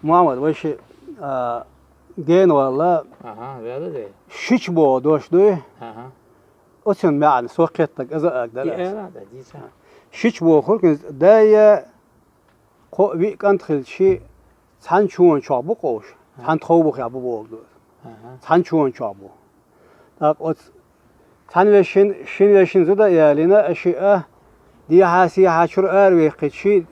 Muhammed başı gen valla Aha, böyle de. şiç bu doşdu. Aha. O için yani sohbetlik azı İyi akdar. herhalde diyeceğim. Şiç bu korkun daya ko bir kantıl şi sen çoğun çabu koş. Sen tavuk ya bu oldu. Aha. Sen çoğun çabu. Tak o sen ve şin da yaline eşya diye hasi haşur ervi qitşi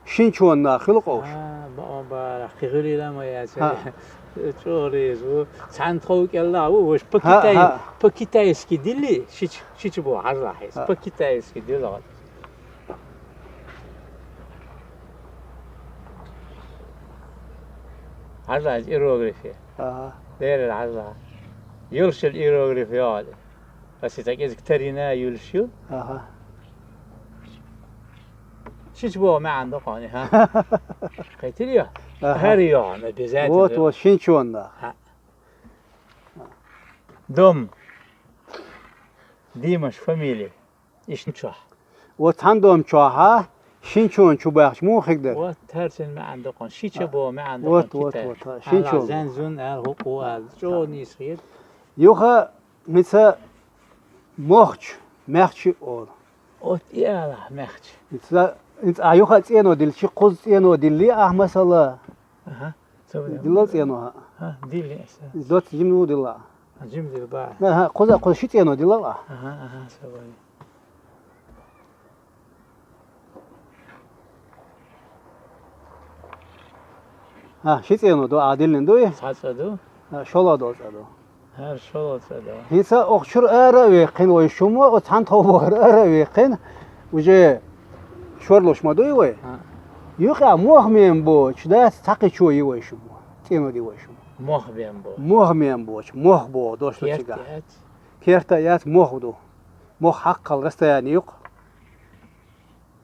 şin çoğun nakıl koş. Ha, baba, xiguli lama ya. Çoğuruz bu. Sen tavuk Allah bu hoş pakitay eski dili şiç bu harla hes. Pakitay eski dili. harla irografi. Aha. Değer harla. Yılşıl irografi yani. Asita gezik terina yılşıl. Aha. شيش بو ما عنده قاني ها قيتليا هريان بذات O şin çoğun da. دم ديمش فاميلي إيش نشوح O tandom çoğa şin çoğun çubak mu xigder. وترسل ما عنده قان شيش بو ما عنده وات قان وات كتاب وات شين شو زنزون هو قوال جو نيسخير Yoxa mesela moch merch ol. أوت يلا مخش Mesela yoxa tseno dilchi qoz tseno dilli ahmasala. أها سوي Dilal tseno ha. ها ديلي أسا Dot jimnu dilla. جيم ديل باع Ha qoz shi tseno dilla. أها سوي Ha shi tseno do adilin do. صعدوا Shola do tsado. هر شو صدوا Hisa oqshur ara ve qin o shumo o tan tawbar ara ve qin uje shorloshma do yoy. ها Yoxa mohmen bo chda taqi choyi o shumo. Tseno di o shumo. مخ بيم بو Mohmen bo moh bo doshlo chiga. كيرتيات Kertayat mohdu. Moh haqqal rastayani yo'q.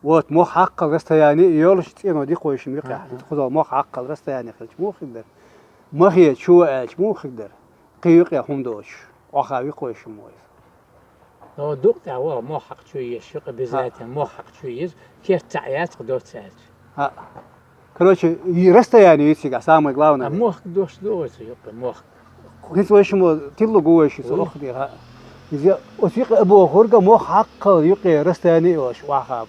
Vot moh haqqal rastayani yo'l shitino di qo'yishim yo'q. Xudo moh haqqal rastayani qilch moh xigdir. Mohiya chuach moh xigdir. Qiyuq ya humdosh. Oxavi qo'yishim mo'y. هو دقت هو مو حق شوية الشق بذاته مو حق شوية كيف تعيات قدوت ساعات Ha. Короче, rastayani yitsiga самое главное. مو حق دوش دوش يبقى مو حق His qo'yishim tillo qo'yishi so'xdi ha. Izi osiq abo xorga moh haqqal yo'q rastayani yo'sh wahab.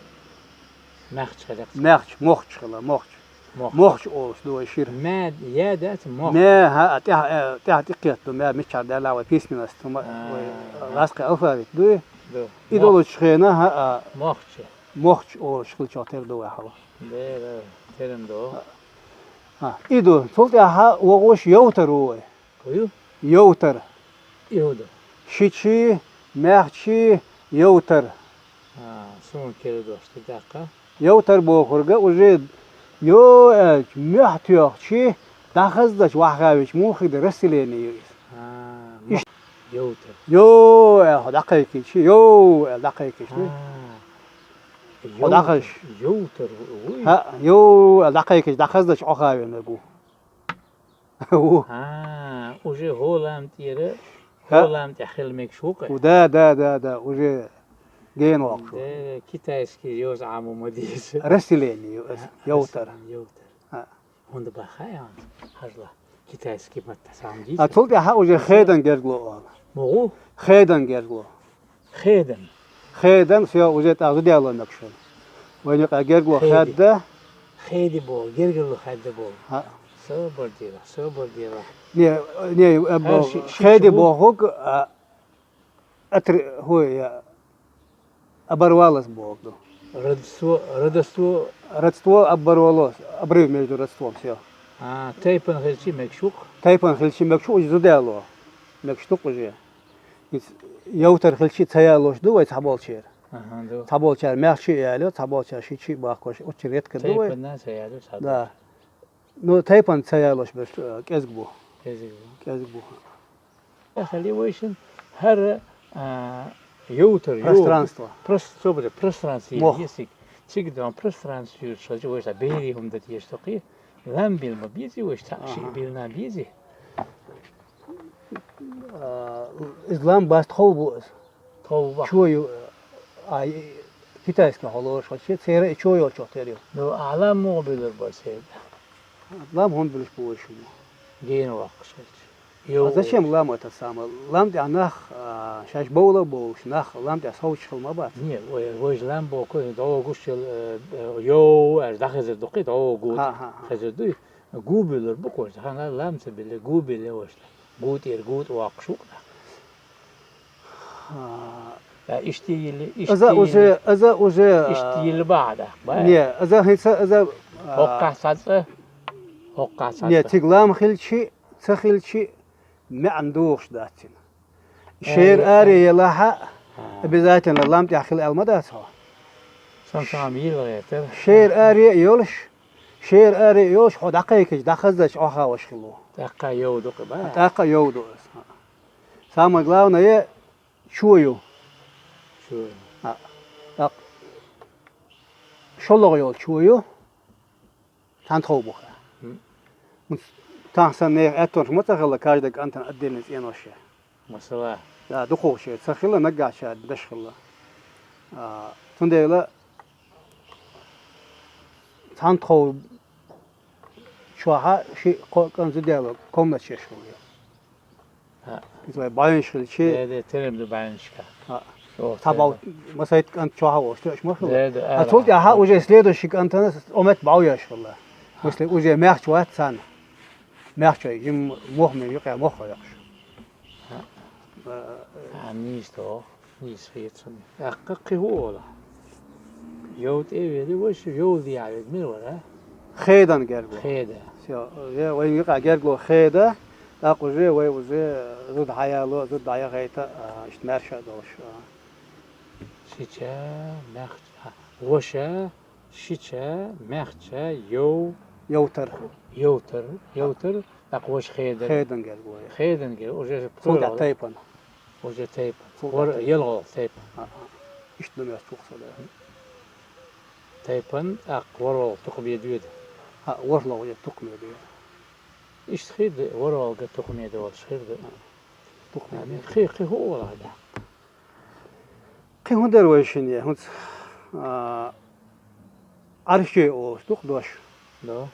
ما حق خلق Merch moh chiqla moh. مو Moh o'sh do shir. ما يا ذات مو ما ها تحت ما مش على لا وفيس من استما راسك أفراد دو دو إذا شخينا ها مو مخش أو شغل شاطر دو حوا لا ترم دو ها إذا صوت ها وغوش يوتر هو كيو يوتر يهودا شيء مرشي يوتر شون كده دوش تدقق يوتر بوخرجة وجد يو محتيا شيء دخز دش وحغاوش مو خد رسليني يوتر يو دقيقة شيء يو دقيقة شيء ودخش يوتر ها يو دقيقة دخز دش وحغاوي نبو وجه هولام تيره هولام تحل مكشوقة ودا وجه جين وقت كتايسكي يوز عامو مديس رسليني يوتر يوتر هند بخايا هرلا كتايسكي ما تسامجي أتولد ها وجه خيدن جرجلو مغو خيدن جرجلو خيدن سيا وجه تأخذ الله نكشل وين يقع جرجلو خيدي بو جرجلو خيد بو ها صبر ديلا ني خيدي بو هوك أتر هو يا أبروالس بو هوك ردستو أبروالس أبريو ميجو ردستو سيا تايبن خلشي مكشوق تايبن خلشي مكشوق زودالو مكشوق وجه يوتر خلشي تيالوش دو ويتحبول شير تحبول شير مخشي يالو تحبول شير شي باكوش وتشريت كدو تايبن ناس يالو دا نو تايبن تيالوش بس كزبو كزبو خلي ويشن هر يوتر пространство пространство يسيك تقدر пространство شو ويش بيري هم ده يشتقي لم بالما بيزي ويش تأشي بالنا بيزي إسلام باست خوبوس توبة شويو كتايسك هلوش وشي تيرا شويو شو تيريو لو أعلم مو بيدر بسيد Lam hon biliş bu işi. Gene vakış. А зачем lam это самое? Lam de nах şaş boğla boğuş. Nah lam de savuş kılma bat. Niye? O yüzden bu koyu doğu kuşul yo da hazır doqi doğu gut. Hazır duy. Gu bilir bu koyu. Hana lam se bile gu bile o işte. Gut gut vakşu. İşte Aza уже İşte بعد. Не, aza hisa Hokka satsa. Hokka satsa. не تقلام خلشي تخلشي ما عندوش داتين شير آري يلاها بذاتنا لام تأخل المدات هو Sam yeter. شير آري يولش شير آري يولش خد دقيقة دخزش أخا وشخلو Dakika yoduk ba. دقيقة يودو سام قلاونا يه شويو Şu. شلوغ يول شويو تانتخو بخا تحسن نه اتون متخلى كاجدك انت ادينس ينوشه Mesela لا دخوشه تخلى نقاشه دشخلى تنديلا تانتخو شوها شي كان زديلا كومنا شيشلو Ha. كيتو باينشل شي de terimde ben çıkar. تابو مسايت كانت شوها وشتش مخلو ده اتولد يا ها وجه سليدو شي كانت اومت باو يشخلى مثل وجه ماخ شوات سان ماخ يم مهم يقع مخ يقش Niist toch? Niet schieten. Ja, kakje horen. Jood even, was jood die uit meer hè? خيدان قربو Gede. يا وين يقع قربو خيدا اقو جي وي وزي زود حيالو زود دايا غيتا اشتمرشا دوش Şiçe, mehçe, hoşa, şiçe, mehçe, يوتر yovtır, ak hoş xeyder. خيدان قربو Xeyden gel, oje صوت plural, تايبان oje teyp. Soğuk Or teyp. yelgol teyp. اشتم يا توخسل Teypan ak warol tuqbiye düyed. ها ورلو يا تقمي دي İşte xeyde warol ga tuqmiye de ol xeyde. تقمي Yani xey ho ola da. قي هندر ويشين يا هند عرشي او توخ دوش Do.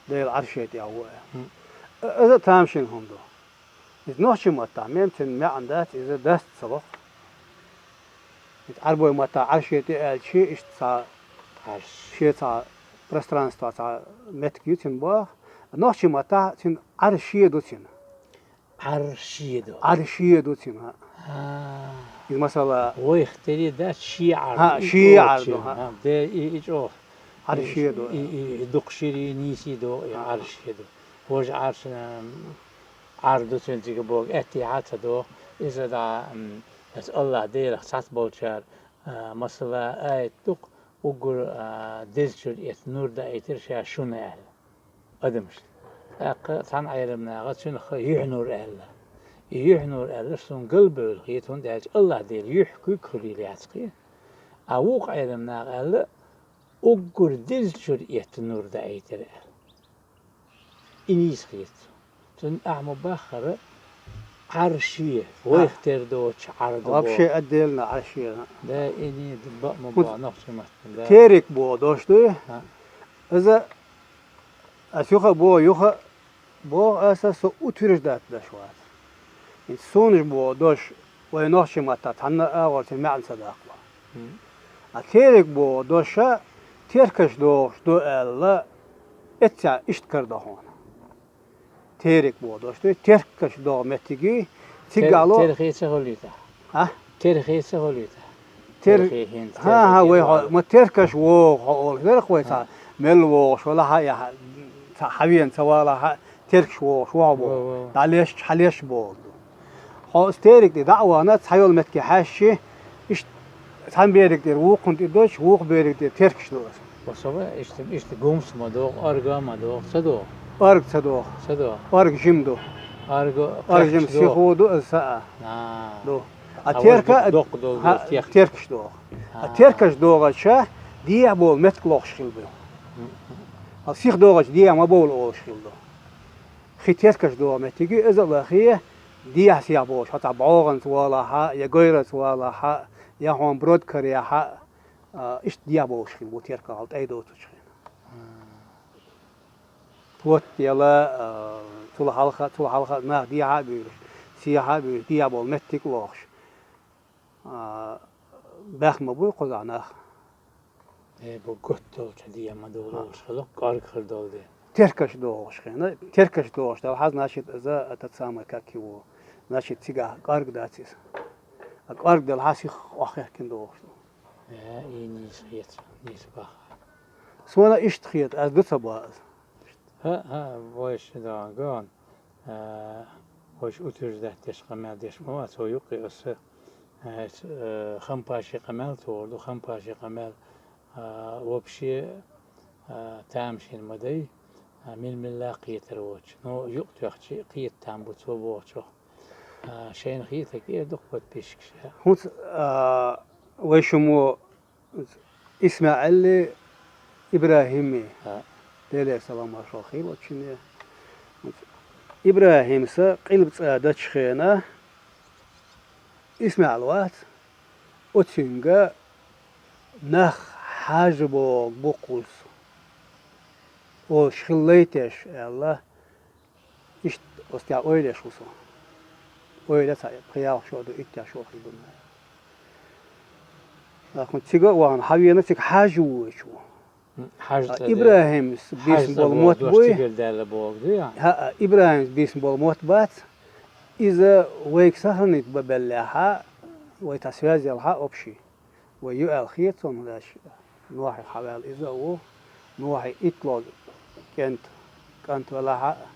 ديل عرشي دي هو اذا تامشين هندو إذا نوشي متى ممكن ما عندات إذا دست صبح عربوي متى عرشي دي شيء إيش تا Karş. شيء تا пространство تا متكيتين باه نوشي متى تين عرشي دوتين Arşiye do. عرشي دوتين ها Ha. إذا مثلا O ihteri da şiar. Ha, şiar do, ha. De iç o. عرشي دو Dukşiri nisi do arşiye do. Hoj arşına ardu çünkü bu ettihat do. İzle da es Allah değil sat bolçar. Mesela ayet duk ugur dizçür et nur da etir şey şunu el. Adımış. Tan ayrımına geçin yuhnur el. Yuhnur el sun qalbül yetun da Allah değil yuhku kuliliyatki. Avuk ayrımına el ugur dizçür et nur da etir el. İnis khiyet. Tun ahmu bakhara عرشية ويختار دوتش عرض وابشي أديلنا عرشي ده إني دبق مبا نقص مثلا تيرك بو دوش دوي ها. إذا أشوخ بو يوخ بو أساس أترج دات دشوات إن سونج بو دوش وينوشي متى تحنا أول تنمع الصداقة تيرك بو دوشا تيركش دوش دو ألا إتسا إشتكر دهون تيرك بو دوش دوي تيركش دو متيجي تيجالو تاريخي سهوليتا ها تاريخي سهوليتا تير ها وي ما تيركش وو هول غير خويتا مل وو ولا هاي حبيان سوالا تيركش وو شو بو عليش حليش بو هو ستيرك دي دعوة أنا تحيول متكي حاشي إيش تهم بيرك دي ووقنت دوش ووق بيرك دي تيركش دوش وصبا işte gums madog arga madog sado أرق تدو أرق جيمدو أرق جيم سيخودو الساعة دو التيركا تيركش دو التيركش دو غشة دي بول متكلوش خلبو السيخ دو غش دي ما بول أول خلبو خي تيركش دو متيجي إذا الأخية دي سيابوش حتى بعوغن سوالا ها يا غير سوالا ها يا هون برودكر يا ها إيش دي بوش خلبو تيركا هالت أي دو تشخين توت يلا طول حلقة نه ديها بير سيها بير ديها بول متك لوخش بخ مبوي قزعناه bu göttol diye ma doğru şalak qarqır doldu. تركش دوغش خينا تركش دوغش ده حاز ناشد إذا أتتسامى كاكيو ناشد تيجا قارق داتيس قارق ده الحاسي أخير كن دوغش iyi nisiyet nisbah. سوانا إيش تخيط أز دتبا Ha boş da gan. Hoş uturda teşkamel deşma so yok ısı. خمباشي قمال تورد وخمباشي قمال وبشي تامشي المدي من لا قيت روج نو يقطع شيء قيت تام بتوبوچو شين خيتك ايه دقبت بيشكش هوت ويشمو إسماعيل إبراهيمي ديلي سلام الله خير وتشني إبراهيم سا قلب صادت خينا إسماعيل وات وتشنجا نخ حاجبو بقولس وشخليتش الله إشت أستيع أويلش وصو أويلش قياو شو دو إتيا شو خلدنا لكن تيجا وان حبينا تيجا حاجو شو إبراهيم باسم بالموت بوي ها إبراهيم باسم بالموت بات إذا ويك سهلنت ببلعها ويتسوازي لها أبشي ويؤل خيطون لاش نوحي حوال إذا هو نوحي إطلال كانت ولها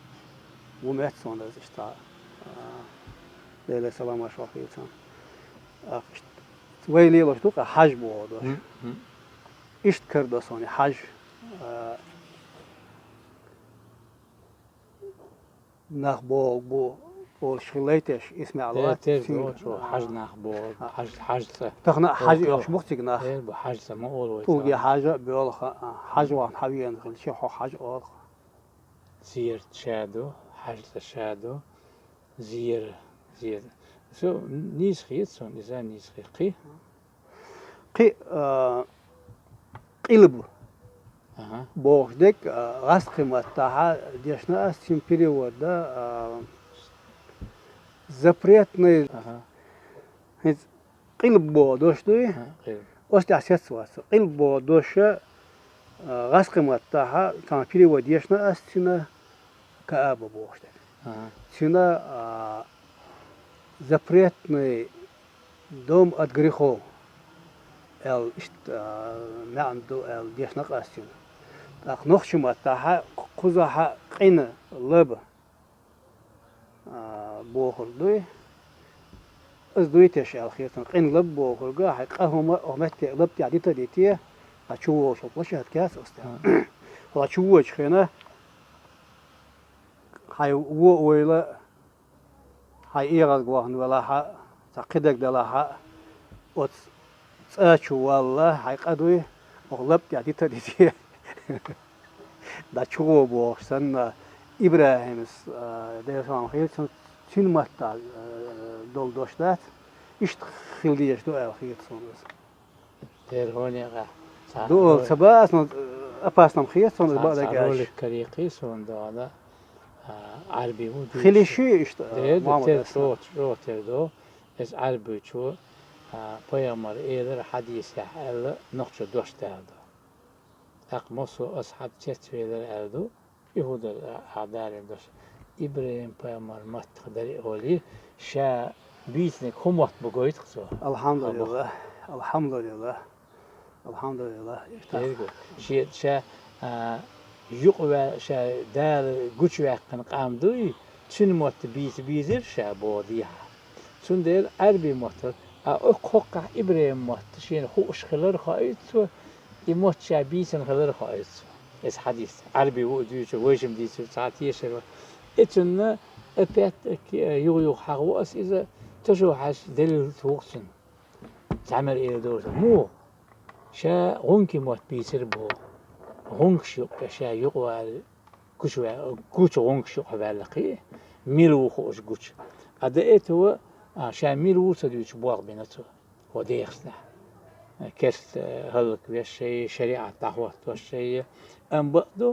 ومتسون لاش إشتا ليلة سلام وشوخيتون ويلي لوش دوك حج بودوش إشت كردسوني حج نخ بو شغليتش اسمع الله حج نخ بو حج تخنا حج يخش مختك نخ بو حج ما أول توجي حاجة بيقول حج وان حبيان خل شيء حج أول زير شادو حج شادو زير سو نيس خيط سون إذا نيس خيط قلب بوخدك غاس قيمتها ديشنا استيم периода запретный قلب بودوش دوي أستعسيت واس قلب بودوش غاس قيمتها كان период ديشنا استينا كأبو بوخدك تينا запретный дом от грехов ال إشت ما عنده ال ديشنا قاسين أخ نخشم تاها قزها قين لب بوخر دوي از دوي تش الخير قين لب بوخر جا حقهم أمت لب تعدي تديتيه أشوفه شو وش هتكاس أصلا هو أشوفه خينا هاي ويلا هاي إيراد جوهن ولا ها تقدك دلا ها وت أشوف والله هاي قدوي أغلب تعدي تديتيه دا شو بوخسن إبراهيم ده سام خير تين مات دول دوشلات إشت خلديش دو خير سونس ترهوني دول سباس أباسنام خير سونس بعد جاش كريقي سون ده عربي مو خليشي إشت ده روت دو إس عربي شو بيامر إيدر حديث يحل نقطة دوش ده أقمص أصحاب تشتويلر أردو يهود الأعدار دوش إبراهيم بيامر مات قدري أولي شا بيتنك هم وقت بقويت خصو الحمد لله الحمد لله الحمد لله شا يقوى شا دار قوش واقن قام دوي تشن موت بيزر شا بوديها تشن دير عربي موت أقوقع إبراهيم موت شين خوش خلر خايتو يموت شعبيسن خلر خايس اس حديث عربي وديش ويشم ديش ساعتيش اتن ابيت يو حقواس اذا تشو حاش دل توقسن تعمل الى دور مو شا غنكي موت بيسر بو غنك شو شا يقوى كشوا كوش غنك شو حبالقي ميلو خوش كوش اديت هو شا ميلو سديش بواق بيناتو وديخسنا كرت هلك بشيء شريعة تحوط والشيء أم بقدو